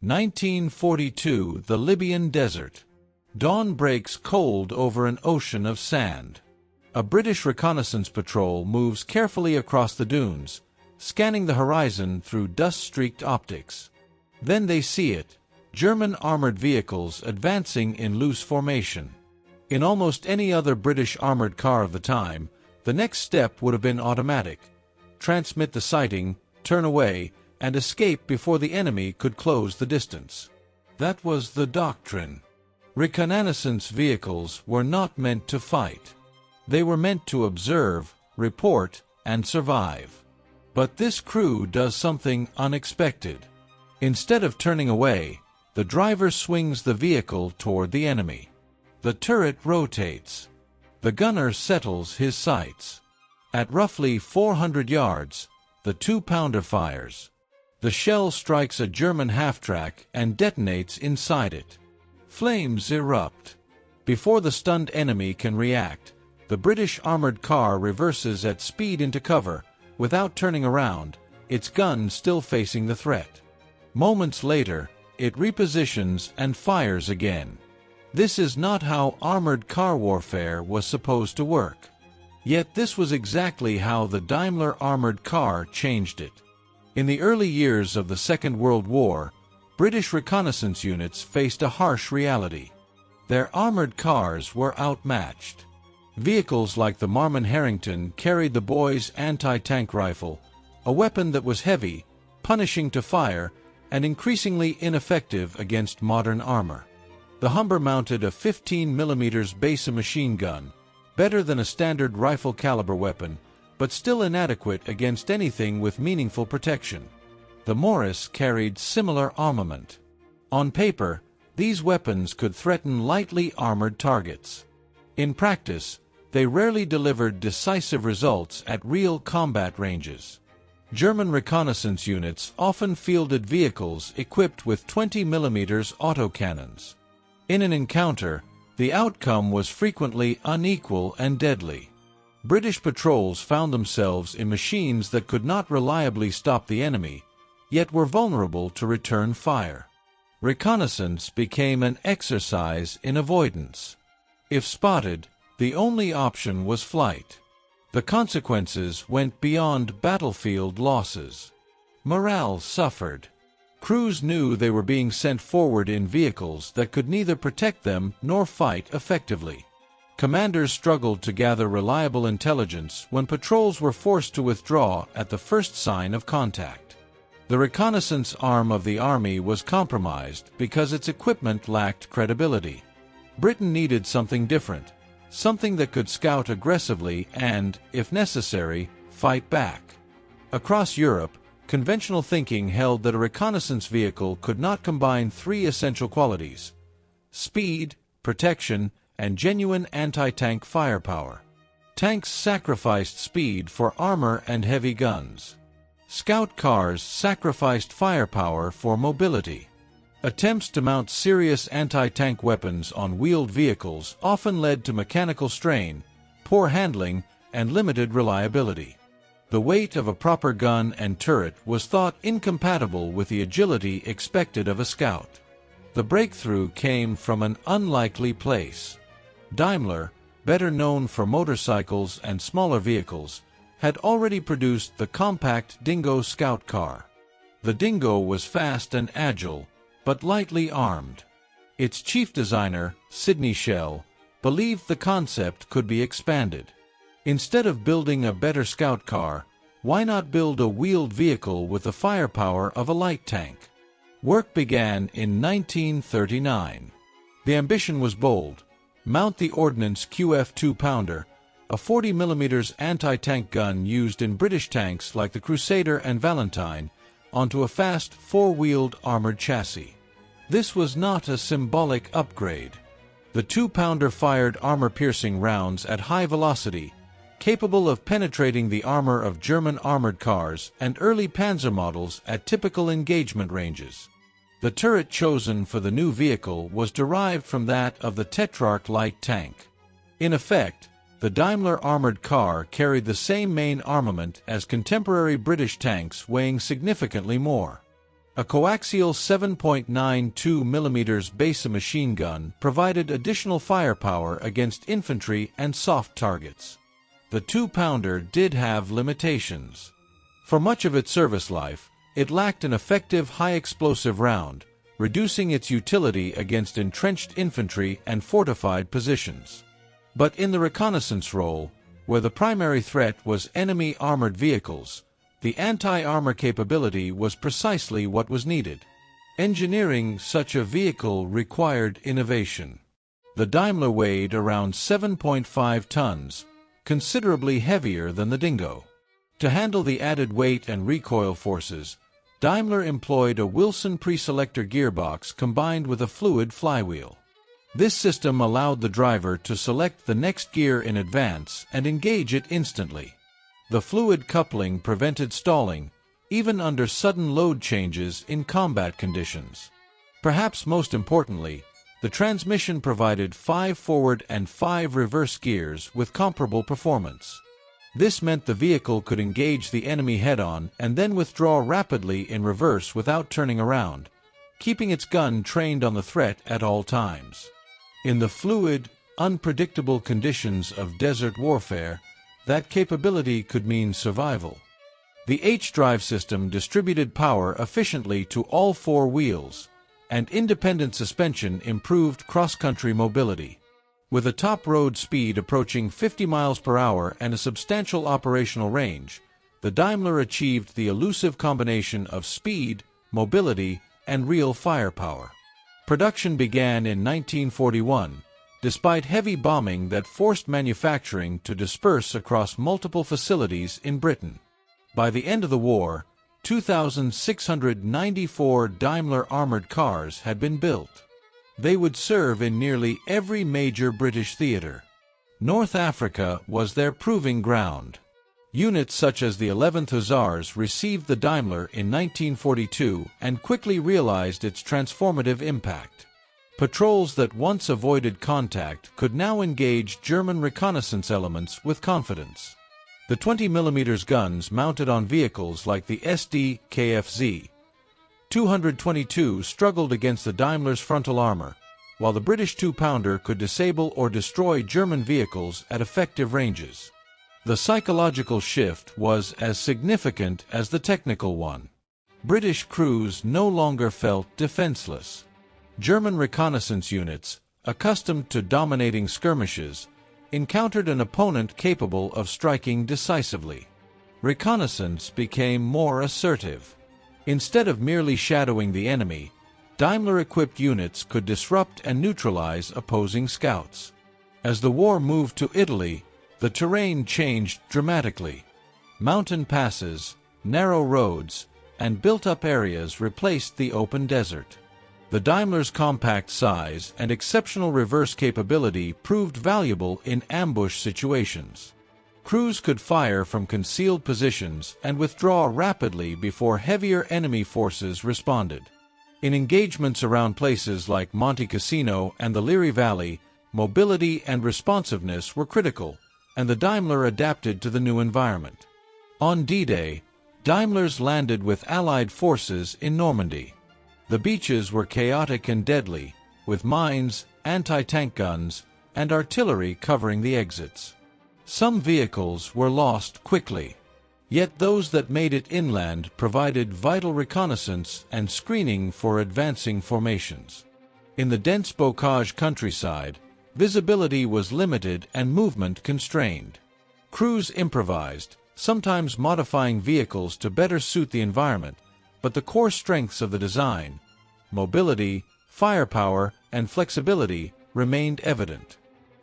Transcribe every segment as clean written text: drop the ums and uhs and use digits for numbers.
1942 – The Libyan Desert. Dawn breaks cold over an ocean of sand. A British reconnaissance patrol moves carefully across the dunes, scanning the horizon through dust-streaked optics. Then they see it, German armored vehicles advancing in loose formation. In almost any other British armored car of the time, the next step would have been automatic. Transmit the sighting, turn away, and escape before the enemy could close the distance. That was the doctrine. Reconnaissance vehicles were not meant to fight. They were meant to observe, report, and survive. But this crew does something unexpected. Instead of turning away, the driver swings the vehicle toward the enemy. The turret rotates. The gunner settles his sights. At roughly 400 yards, the 2-pounder fires. The shell strikes a German half-track and detonates inside it. Flames erupt. Before the stunned enemy can react, the British armored car reverses at speed into cover, without turning around, its gun still facing the threat. Moments later, it repositions and fires again. This is not how armored car warfare was supposed to work. Yet this was exactly how the Daimler Armoured Car changed it. In the early years of the Second World War, British reconnaissance units faced a harsh reality. Their armored cars were outmatched. Vehicles like the Marmon Harrington carried the Boy's anti-tank rifle, a weapon that was heavy, punishing to fire, and increasingly ineffective against modern armor. The Humber mounted a 15mm Besa machine gun, better than a standard rifle-caliber weapon, but still inadequate against anything with meaningful protection. The Morris carried similar armament. On paper, these weapons could threaten lightly armored targets. In practice, they rarely delivered decisive results at real combat ranges. German reconnaissance units often fielded vehicles equipped with 20mm autocannons. In an encounter, the outcome was frequently unequal and deadly. British patrols found themselves in machines that could not reliably stop the enemy, yet were vulnerable to return fire. Reconnaissance became an exercise in avoidance. If spotted, the only option was flight. The consequences went beyond battlefield losses. Morale suffered. Crews knew they were being sent forward in vehicles that could neither protect them nor fight effectively. Commanders struggled to gather reliable intelligence when patrols were forced to withdraw at the first sign of contact. The reconnaissance arm of the army was compromised because its equipment lacked credibility. Britain needed something different, something that could scout aggressively and, if necessary, fight back. Across Europe, conventional thinking held that a reconnaissance vehicle could not combine three essential qualities: speed, protection, and genuine anti-tank firepower. Tanks sacrificed speed for armor and heavy guns. Scout cars sacrificed firepower for mobility. Attempts to mount serious anti-tank weapons on wheeled vehicles often led to mechanical strain, poor handling, and limited reliability. The weight of a proper gun and turret was thought incompatible with the agility expected of a scout. The breakthrough came from an unlikely place. Daimler, better known for motorcycles and smaller vehicles, had already produced the compact Dingo scout car. The Dingo was fast and agile, but lightly armed. Its chief designer, Sidney Shell, believed the concept could be expanded. Instead of building a better scout car, why not build a wheeled vehicle with the firepower of a light tank? Work began in 1939. The ambition was bold: mount the Ordnance QF 2-pounder, a 40mm anti-tank gun used in British tanks like the Crusader and Valentine, onto a fast four-wheeled armored chassis. This was not a symbolic upgrade. The 2-pounder fired armor-piercing rounds at high velocity, capable of penetrating the armor of German armored cars and early Panzer models at typical engagement ranges. The turret chosen for the new vehicle was derived from that of the Tetrarch light tank. In effect, the Daimler Armoured Car carried the same main armament as contemporary British tanks, weighing significantly more. A coaxial 7.92 mm Besa machine gun provided additional firepower against infantry and soft targets. The 2-pounder did have limitations. For much of its service life, it lacked an effective high-explosive round, reducing its utility against entrenched infantry and fortified positions. But in the reconnaissance role, where the primary threat was enemy armored vehicles, the anti-armor capability was precisely what was needed. Engineering such a vehicle required innovation. The Daimler weighed around 7.5 tons, considerably heavier than the Dingo. To handle the added weight and recoil forces, Daimler employed a Wilson preselector gearbox combined with a fluid flywheel. This system allowed the driver to select the next gear in advance and engage it instantly. The fluid coupling prevented stalling, even under sudden load changes in combat conditions. Perhaps most importantly, the transmission provided 5 forward and 5 reverse gears with comparable performance. This meant the vehicle could engage the enemy head-on and then withdraw rapidly in reverse without turning around, keeping its gun trained on the threat at all times. In the fluid, unpredictable conditions of desert warfare, that capability could mean survival. The H-drive system distributed power efficiently to all 4 wheels, and independent suspension improved cross-country mobility. With a top road speed approaching 50 miles per hour and a substantial operational range, the Daimler achieved the elusive combination of speed, mobility, and real firepower. Production began in 1941, despite heavy bombing that forced manufacturing to disperse across multiple facilities in Britain. By the end of the war, 2,694 Daimler Armoured Cars had been built. They would serve in nearly every major British theater. North Africa was their proving ground. Units such as the 11th Hussars received the Daimler in 1942 and quickly realized its transformative impact. Patrols that once avoided contact could now engage German reconnaissance elements with confidence. The 20 mm guns mounted on vehicles like the SD KFZ 222 struggled against the Daimler's frontal armor, while the British 2-pounder could disable or destroy German vehicles at effective ranges. The psychological shift was as significant as the technical one. British crews no longer felt defenseless. German reconnaissance units, accustomed to dominating skirmishes, encountered an opponent capable of striking decisively. Reconnaissance became more assertive. Instead of merely shadowing the enemy, Daimler-equipped units could disrupt and neutralize opposing scouts. As the war moved to Italy, the terrain changed dramatically. Mountain passes, narrow roads, and built-up areas replaced the open desert. The Daimler's compact size and exceptional reverse capability proved valuable in ambush situations. Crews could fire from concealed positions and withdraw rapidly before heavier enemy forces responded. In engagements around places like Monte Cassino and the Liri Valley, mobility and responsiveness were critical, and the Daimler adapted to the new environment. On D-Day, Daimlers landed with Allied forces in Normandy. The beaches were chaotic and deadly, with mines, anti-tank guns, and artillery covering the exits. Some vehicles were lost quickly, yet those that made it inland provided vital reconnaissance and screening for advancing formations. In the dense bocage countryside, visibility was limited and movement constrained. Crews improvised, sometimes modifying vehicles to better suit the environment, but the core strengths of the design, mobility, firepower, and flexibility, remained evident.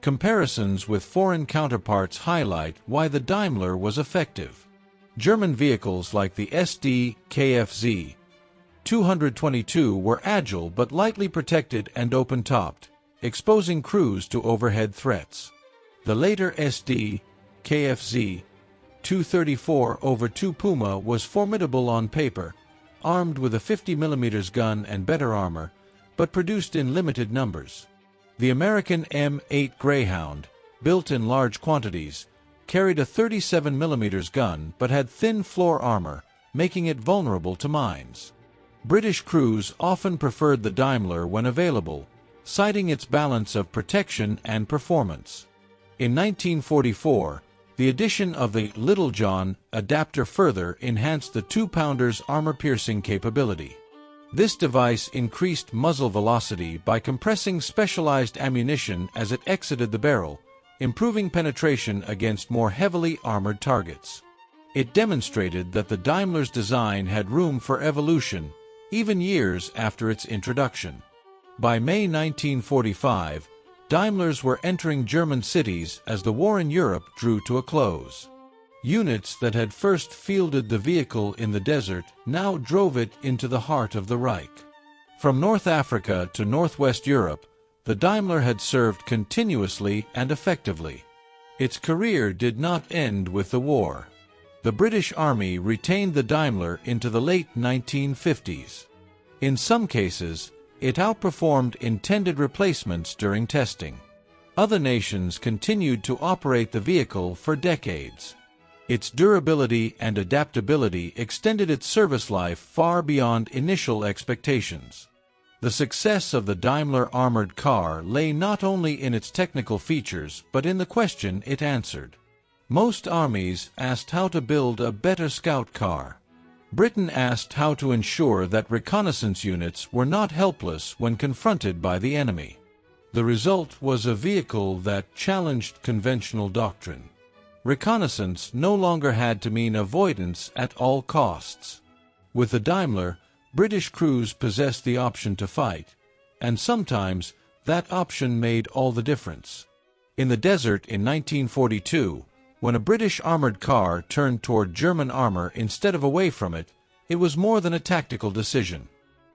Comparisons with foreign counterparts highlight why the Daimler was effective. German vehicles like the SD KFZ 222 were agile but lightly protected and open-topped, exposing crews to overhead threats. The later SD KFZ 234/2 Puma was formidable on paper, armed with a 50 mm gun and better armor, but produced in limited numbers. The American M8 Greyhound, built in large quantities, carried a 37 mm gun but had thin floor armor, making it vulnerable to mines. British crews often preferred the Daimler when available, citing its balance of protection and performance. In 1944, the addition of the Little John adapter further enhanced the 2-pounder's armor-piercing capability. This device increased muzzle velocity by compressing specialized ammunition as it exited the barrel, improving penetration against more heavily armored targets. It demonstrated that the Daimler's design had room for evolution, even years after its introduction. By May 1945, Daimlers were entering German cities as the war in Europe drew to a close. Units that had first fielded the vehicle in the desert now drove it into the heart of the Reich. From North Africa to Northwest Europe, the Daimler had served continuously and effectively. Its career did not end with the war. The British Army retained the Daimler into the late 1950s. In some cases, it outperformed intended replacements during testing. Other nations continued to operate the vehicle for decades. Its durability and adaptability extended its service life far beyond initial expectations. The success of the Daimler Armoured Car lay not only in its technical features but in the question it answered. Most armies asked how to build a better scout car. Britain asked how to ensure that reconnaissance units were not helpless when confronted by the enemy. The result was a vehicle that challenged conventional doctrine. Reconnaissance no longer had to mean avoidance at all costs. With the Daimler, British crews possessed the option to fight, and sometimes that option made all the difference. In the desert in 1942, when a British armored car turned toward German armor instead of away from it, it was more than a tactical decision.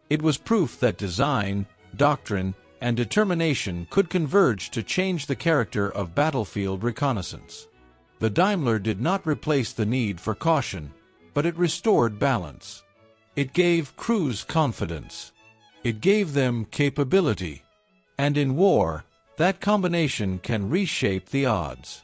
It was proof that design, doctrine, and determination could converge to change the character of battlefield reconnaissance. The Daimler did not replace the need for caution, but it restored balance. It gave crews confidence. It gave them capability. And in war, that combination can reshape the odds.